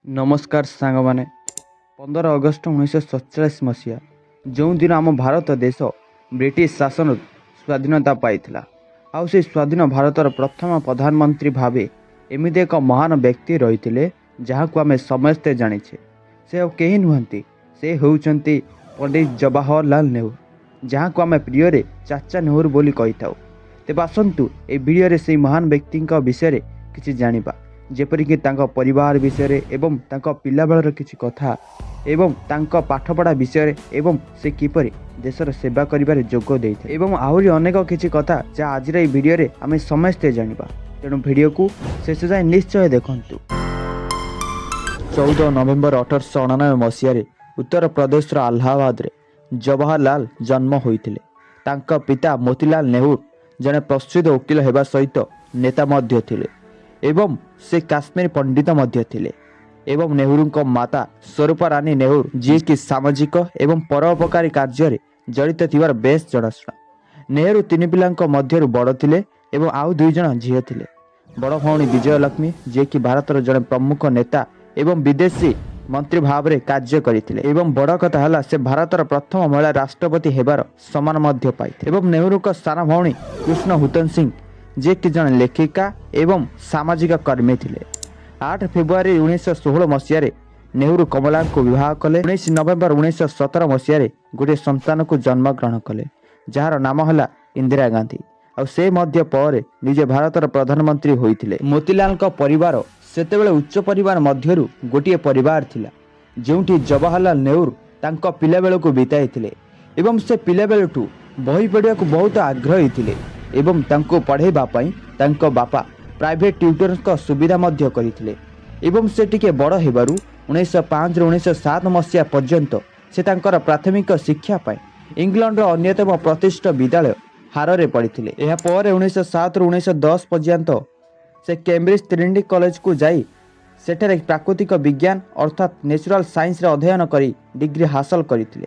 नमस्कार सांग माने 15 अगस्त 1947 मसीहा जो दिन आम भारत देश ब्रिटिश शासन स्वाधीनता पाइथिला आउ से स्वाधीन भारतर प्रथम प्रधानमंत्री भावे एमिति एक महान व्यक्ति रही जहां आम समस्ते जानिछे से और कहीं नुहंती से होउचंती पंडित जवाहरलाल नेहरू जहां आम प्रिय चाचा नेहरू बोली कही थाउ। तेज आसतु ए भिडियो से महान व्यक्ति विषय किसी जानिबा जेपरिक तांको परिवार विषय एवं तांको पिलाबेलर किछि कथा एवं तांको पाठपढ़ा विषय एवं से किपरि देशर सेवा करिबारे जोग देइथे एवं आहुरी अनेक किछि कथा जा आज भिडियो रे आमे समस्ते जानिबा। तेणु भिडियो को शेष जाए निश्चय देखंतु। 14 नवेम्बर 1899 मसीह उत्तर प्रदेश अलाहाबाद रे जवाहरलाल जन्म होइथिले। तांको पिता मोतीलाल नेहरू जने प्रसिद्ध वकील हेबा सहित नेता मध्य थिले एवं से काश्मीर पंडित मध्य थिले एवं नेहरू माता स्वरूपा रानी नेहरू जी की सामाजिक एवं परोपकारी कार्य रे जड़ित थिबार बेस जनाशुना। नेहरू तीन पिला मध्य बड़ थिले एवं आउ दुई जन झील थिले। बड़ भौणी विजयलक्ष्मी जी की भारतर जड़े प्रमुख नेता एवं विदेशी मंत्री भाव में कार्य करथिले एवं बड़ कथा हला से भारतर प्रथम महिला राष्ट्रपति हेबार सम्मान मध्य पाइथिले। एवं नेहरू साना भौणी कृष्ण हुतन सिंह जे कि जन लेखिका एवं सामाजिक कर्मी थिले। 8 फेब्रुआरी 1916 मसीह नेहरू कमला को विवाह कले। 19 नवेम्बर 1917 मसीह गोटे संतान को जन्म ग्रहण कले जार नाम हला इंदिरा गांधी और से मध्य पर निजे भारतर प्रधानमंत्री होइथिले। मोतीलाल का परिवार सेतेबेले उच्च परिवार मध्यरु गोटे परिवार थिला जोंठी जवाहरलाल नेहरू तांको पिलाबेल को बिताइथिले एवं से पिलाबेलठू बही पढ़िया को बहुत आग्रही थिले एवं तांको पढ़ेबा पई तांको बापा प्राइवेट ट्यूटर्स का सुविधा मध्य करथिले एवं से टिके बड़ हेबारु 1905 ରୁ 1907 मसीहा पर्यंत से तांकर प्राथमिक शिक्षा पई इंग्लैंड रो अन्यतम प्रतिष्ठित विद्यालय हारे पढ़िथिले। एहा पर 1907 ରୁ 1910 पर्यंत से कैम्ब्रिज ट्रिनिटी कॉलेज को जाई सेठारे प्राकृतिक विज्ञान अर्थात नेचुरल साइंस रे अध्ययन करी डिग्री हासिल करथिले।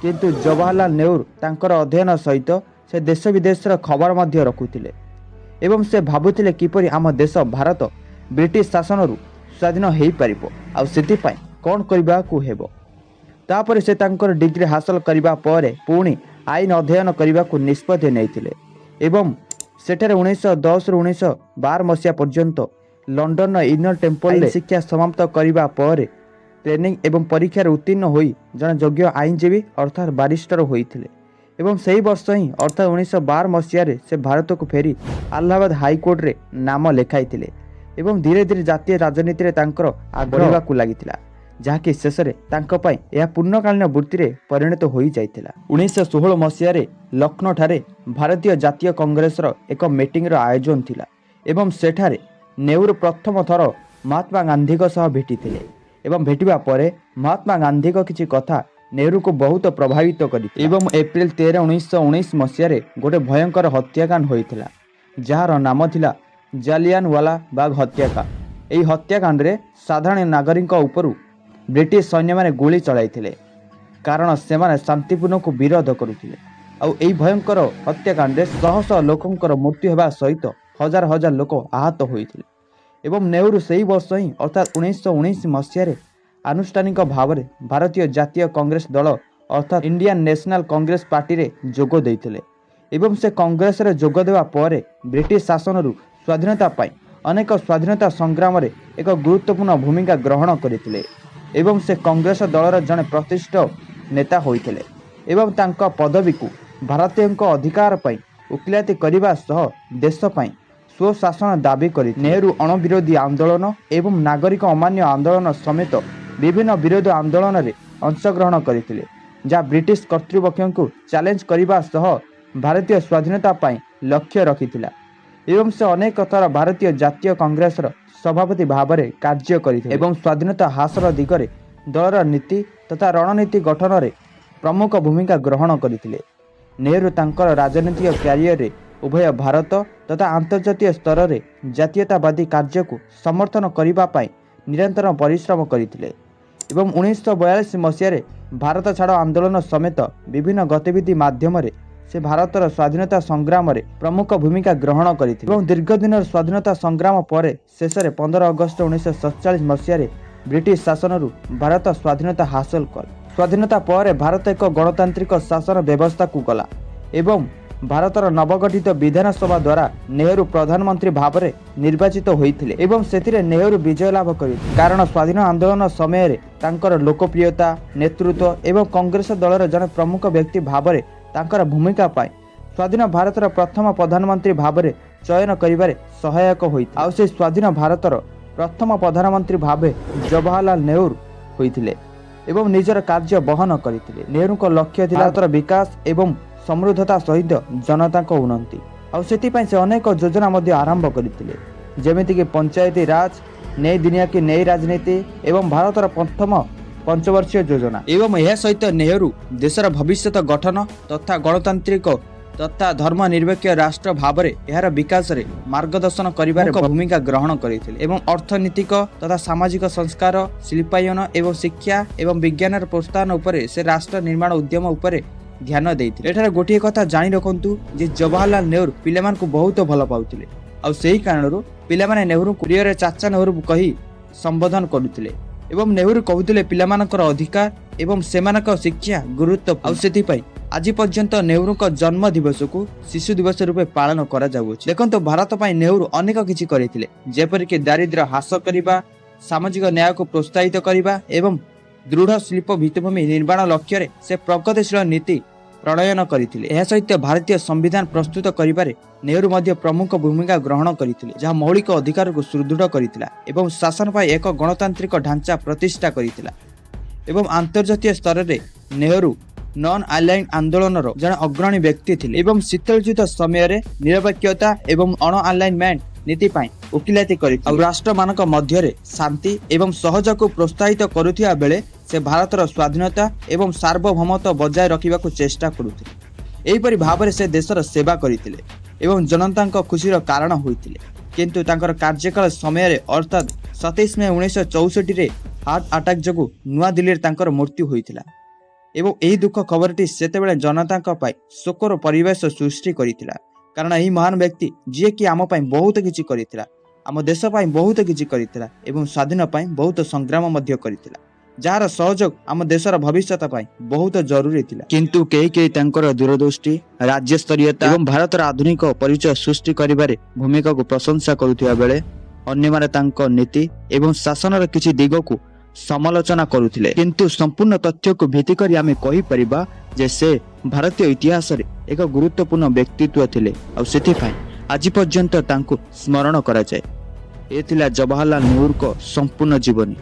किंतु जवाहरलाल नेहरू तांकर अध्ययन सहित से देश विदेश खबर मध्य रखुथिले एवं से भाबुथिले किपरि आम देश भारत ब्रिटिश शासन स्वाधीन हो पारिबो आ सेति पई कोन करबा को हेबो। तापर से तांकर डिग्री हासिल करिबा परे पुणी आईन अध्ययन करबा को निष्पत्ति नैथिले एवं सेठारे 1910 ରୁ 1912 मसीहा पर्यंत लंडन इनर टेम्पल शिक्षा समाप्त करिबा परे ट्रेनिंग एवं परीक्षा उत्तीर्ण होई जन योग्य आईनजीवी अर्थात बारिस्टर होइथिले एवं सही वर्ष ही अर्थात 1912 मसीह से भारत को फेरी अलाहाबाद हाईकोर्ट रे नाम लिखाइथिले एवं धीरे धीरे जातीय राजनीति रे तांकर आग्रह को लागिथिला जहाँकि शेष में तांको पई यह पूर्णकालीन वृत्ति रे परिणत होई जाइथिला। 1916 मसीह लखनऊ ठारे भारतीय जातीय कांग्रेस रो एक मीटिंग रो आयोजन थिला एवं सेठारे नेहरू प्रथम थर महात्मा गांधी को सह भेटिथिले एवं भेटिबा परे महात्मा गांधी को किछि कथा नेहरू को बहुत प्रभावित करी एवं एप्रिल 13 1919 मसीह गोटे भयंकर हत्याकांड होइथिला जार नाम थिला जालियानवाला बाग हत्याकांड। एही हत्याकांड रे साधारण नागरिक उपरू ब्रिटिश सैन्य माने गोली चलाइथिले कारण से माने शांतिपूर्ण को विरोध करुथिले आ एही भयंकर हत्याकांड रे शह शह लोकंकर मृत्यु हेबा सहित हजार हजार लोक आहत होइथिले एवं नेहरू सही वर्ष ही अर्थात 1919 मसीह आनुष्ठानिक भाव में भारतीय जातीय कांग्रेस दल अर्थात इंडियन नेशनल कांग्रेस पार्टी रे जोग देइथिले एवं से कांग्रेस रे जोग देवा परे ब्रिटिश शासन रु स्वाधीनता पाई अनेक स्वाधीनता संग्राम रे एक गुरुत्वपूर्ण भूमिका ग्रहण करथिले एवं से कांग्रेस दलर जने प्रतिष्ठित नेता होइथिले एवं तांका पदवी को भारतीय अधिकार पाई उकिलाती करबा सह देश पाई स्वशासन दाबी करी नेहरू अणविरोधी आंदोलन एवं नागरिक अमान्य आंदोलन समेत विभिन्न विरोध आंदोलन रे अंशग्रहण करथिले जहाँ ब्रिटिश कर्तृपक्ष को चैलेंज करबा सह भारतीय स्वाधीनता पाई लक्ष्य रखिथिला एवं से अनेक थर भारतीय जातीय कांग्रेस सभापति भाव में कार्य करथिले एवं स्वाधीनता हासिल दिगरे दलर नीति तथा रणनीति गठन रे प्रमुख भूमिका ग्रहण करथिले। नेहरू तांकर राजनीतिक कैरियर रे उभय भारत तथा अंतर्जातीय स्तर रे जातीयतावादी कार्य को समर्थन करिबा पाई निरंतर परिश्रम करथिले एवं 1942 मसीह भारत छाड़ आंदोलन समेत विभिन्न गतिविधि माध्यम से भारतर स्वाधीनता संग्राम रे प्रमुख भूमिका ग्रहण करथिले एवं दीर्घ दिन स्वाधीनता संग्राम पर शेष 15 अगस्त 1947 मसीह ବ୍ରିଟିଶ ଶାସନରୁ ଭାରତ ସ୍ୱାଧୀନତା ହାସଲ କଲା। ସ୍ୱାଧୀନତା ପରେ ଭାରତ ଏକ ଗଣତାନ୍ତ୍ରିକ ଶାସନ ବ୍ୟବସ୍ଥାକୁ ଗଲା ଏବଂ ଭାରତର ନବଗଠିତ ବିଧାନସଭା ଦ୍ୱାରା ନେହେରୁ ପ୍ରଧାନମନ୍ତ୍ରୀ ଭାବରେ ନିର୍ବାଚିତ ହୋଇଥିଲେ ଏବଂ ସେଥିରେ ନେହେରୁ ବିଜୟ ଲାଭ କରିଥିଲେ। କାରଣ ସ୍ୱାଧୀନ ଆନ୍ଦୋଳନ ସମୟରେ ତାଙ୍କର ଲୋକପ୍ରିୟତା, ନେତୃତ୍ୱ ଏବଂ କଂଗ୍ରେସ ଦଳର ଜଣେ ପ୍ରମୁଖ ବ୍ୟକ୍ତି ଭାବରେ ତାଙ୍କର ଭୂମିକା ପାଇଁ ସ୍ୱାଧୀନ ଭାରତର ପ୍ରଥମ ପ୍ରଧାନମନ୍ତ୍ରୀ ଭାବରେ ଚୟନ କରିବାରେ ସହାୟକ ହୋଇଥିଲା। ଆଉ ସେ ସ୍ୱାଧୀନ ଭାରତର ପ୍ରଥମ ପ୍ରଧାନମନ୍ତ୍ରୀ ଭାବେ ଜବାହରଲାଲ ନେହେରୁ ହୋଇଥିଲେ ଏବଂ ନିଜର କାର୍ଯ୍ୟ ବହନ କରିଥିଲେ। ନେହେରୁଙ୍କ ଲକ୍ଷ୍ୟ ଥିଲା ଭାରତର ବିକାଶ ଏବଂ ସମୃଦ୍ଧତା ସହିତ ଜନତାଙ୍କ ଉନ୍ନତି। ଆଉ ସେଥିପାଇଁ ସେ ଅନେକ ଯୋଜନା ମଧ୍ୟ ଆରମ୍ଭ କରିଥିଲେ, ଯେମିତିକି ପଞ୍ଚାୟତି ରାଜ, ନେଇ ଦୁନିଆ କି ନେଇ ରାଜନୀତି ଏବଂ ଭାରତର ପ୍ରଥମ ପଞ୍ଚବର୍ଷୀୟ ଯୋଜନା। ଏବଂ ଏହା ସହିତ ନେହେରୁ ଦେଶର ଭବିଷ୍ୟତ ଗଠନ ତଥା ଗଣତାନ୍ତ୍ରିକ ତଥା ଧର୍ମ ନିରପେକ୍ଷ ରାଷ୍ଟ୍ର ଭାବରେ ଏହାର ବିକାଶରେ ମାର୍ଗଦର୍ଶନ କରିବାରେ ଭୂମିକା ଗ୍ରହଣ କରିଥିଲେ ଏବଂ ଅର୍ଥନୈତିକ ତଥା ସାମାଜିକ ସଂସ୍କାର, ଶିଳ୍ପାୟନ ଏବଂ ଶିକ୍ଷା ଏବଂ ବିଜ୍ଞାନର ପ୍ରୋତ୍ସାହନ ଉପରେ ସେ ରାଷ୍ଟ୍ର ନିର୍ମାଣ ଉଦ୍ୟମ ଉପରେ ଧ୍ୟାନ ଦେଇଥିଲେ। ଏଠାରେ ଗୋଟିଏ କଥା ଜାଣି ରଖନ୍ତୁ ଯେ ଜବାହରଲାଲ ନେହେରୁ ପିଲାମାନଙ୍କୁ ବହୁତ ଭଲ ପାଉଥିଲେ। ଆଉ ସେହି କାରଣରୁ ପିଲାମାନେ ନେହେରୁଙ୍କୁ ପ୍ରିୟରେ ଚାଚା ନେହେରୁ କହି ସମ୍ବୋଧନ କରୁଥିଲେ ଏବଂ ନେହେରୁ କହୁଥିଲେ ପିଲାମାନଙ୍କର ଅଧିକାର ଏବଂ ସେମାନଙ୍କ ଶିକ୍ଷା ଗୁରୁତ୍ୱ। ଆଉ ସେଥିପାଇଁ ଆଜି ପର୍ଯ୍ୟନ୍ତ ନେହେରୁଙ୍କ ଜନ୍ମ ଦିବସକୁ ଶିଶୁ ଦିବସ ରୂପେ ପାଳନ କରାଯାଉଅଛି। ଦେଖନ୍ତୁ, ଭାରତ ପାଇଁ ନେହେରୁ ଅନେକ କିଛି କରିଥିଲେ, ଯେପରିକି ଦାରିଦ୍ର୍ୟ ହ୍ରାସ କରିବା, ସାମାଜିକ ନ୍ୟାୟକୁ ପ୍ରୋତ୍ସାହିତ କରିବା ଏବଂ ଦୃଢ଼ ଶିଳ୍ପ ଭିତ୍ତିଭୂମି ନିର୍ମାଣ ଲକ୍ଷ୍ୟରେ ସେ ପ୍ରଗତିଶୀଳ ନୀତି ପ୍ରଣୟନ କରିଥିଲେ। ଏହା ସହିତ ଭାରତୀୟ ସମ୍ବିଧାନ ପ୍ରସ୍ତୁତ କରିବାରେ ନେହେରୁ ମଧ୍ୟ ପ୍ରମୁଖ ଭୂମିକା ଗ୍ରହଣ କରିଥିଲେ, ଯାହା ମୌଳିକ ଅଧିକାରକୁ ସୁଦୃଢ଼ କରିଥିଲା ଏବଂ ଶାସନ ପାଇଁ ଏକ ଗଣତାନ୍ତ୍ରିକ ଢାଞ୍ଚା ପ୍ରତିଷ୍ଠା କରିଥିଲା। ଏବଂ ଆନ୍ତର୍ଜାତୀୟ ସ୍ତରରେ ନେହେରୁ ନନ୍ ଆଲାଇନ୍ ଆନ୍ଦୋଳନର ଜଣେ ଅଗ୍ରଣୀ ବ୍ୟକ୍ତି ଥିଲେ ଏବଂ ଶୀତଳ ଯୁଦ୍ଧ ସମୟରେ ନିରପେକ୍ଷତା ଏବଂ ଅଣ ଆଲାଇନମେଣ୍ଟ ନୀତି ପାଇଁ ଓକିଲାତି କରିଥିଲେ। ଆଉ ରାଷ୍ଟ୍ରମାନଙ୍କ ମଧ୍ୟରେ ଶାନ୍ତି ଏବଂ ସହଯୋଗକୁ ପ୍ରୋତ୍ସାହିତ କରୁଥିବା ବେଳେ ସେ ଭାରତର ସ୍ୱାଧୀନତା ଏବଂ ସାର୍ବଭୌମତ୍ୱ ବଜାୟ ରଖିବାକୁ ଚେଷ୍ଟା କରୁଥିଲେ। ଏହିପରି ଭାବରେ ସେ ଦେଶର ସେବା କରିଥିଲେ ଏବଂ ଜନତାଙ୍କ ଖୁସିର କାରଣ ହୋଇଥିଲେ। କିନ୍ତୁ ତାଙ୍କର କାର୍ଯ୍ୟକାଳ ସମୟରେ ଅର୍ଥାତ୍ 27 ମେ 1964ରେ ହାର୍ଟ ଆଟାକ୍ ଯୋଗୁଁ ନୂଆଦିଲ୍ଲୀରେ ତାଙ୍କର ମୃତ୍ୟୁ ହୋଇଥିଲା ଏବଂ ଏହି ଦୁଃଖ ଖବରଟି ସେତେବେଳେ ଜନତାଙ୍କ ପାଇଁ ଶୋକର ପରିବେଶ ସୃଷ୍ଟି କରିଥିଲା। କାରଣ ଏହି ମହାନ ବ୍ୟକ୍ତି ଯିଏକି ଆମ ପାଇଁ ବହୁତ କିଛି କରିଥିଲା, ଆମ ଦେଶ ପାଇଁ ବହୁତ କିଛି କରିଥିଲା ଏବଂ ସ୍ୱାଧୀନ ପାଇଁ ବହୁତ ସଂଗ୍ରାମ ମଧ୍ୟ କରିଥିଲା, ଯାହାର ସହଯୋଗ ଆମ ଦେଶର ଭବିଷ୍ୟତ ପାଇଁ ବହୁତ ଜରୁରୀ ଥିଲା। କିନ୍ତୁ କେହି କେହି ତାଙ୍କର ଦୂରଦୃଷ୍ଟି, ରାଜ୍ୟସ୍ତରୀୟତା ଏବଂ ଭାରତର ଆଧୁନିକ ପରିଚୟ ସୃଷ୍ଟି କରିବାରେ ଭୂମିକାକୁ ପ୍ରଶଂସା କରୁଥିବା ବେଳେ ଅନ୍ୟମାନେ ତାଙ୍କ ନୀତି ଏବଂ ଶାସନର କିଛି ଦିଗକୁ ସମାଲୋଚନା କରୁଥିଲେ। କିନ୍ତୁ ସମ୍ପୂର୍ଣ୍ଣ ତଥ୍ୟକୁ ଭିତ୍ତି କରି ଆମେ କହିପାରିବା ଯେ ସେ ଭାରତୀୟ ଇତିହାସରେ ଏକ ଗୁରୁତ୍ୱପୂର୍ଣ୍ଣ ବ୍ୟକ୍ତିତ୍ୱ ଥିଲେ ଆଉ ସେଥିପାଇଁ ଆଜି ପର୍ଯ୍ୟନ୍ତ ତାଙ୍କୁ ସ୍ମରଣ କରାଯାଏ। ଏ ଥିଲା ଜବାହରଲାଲ ନେହେରୁଙ୍କ ସମ୍ପୂର୍ଣ୍ଣ ଜୀବନୀ।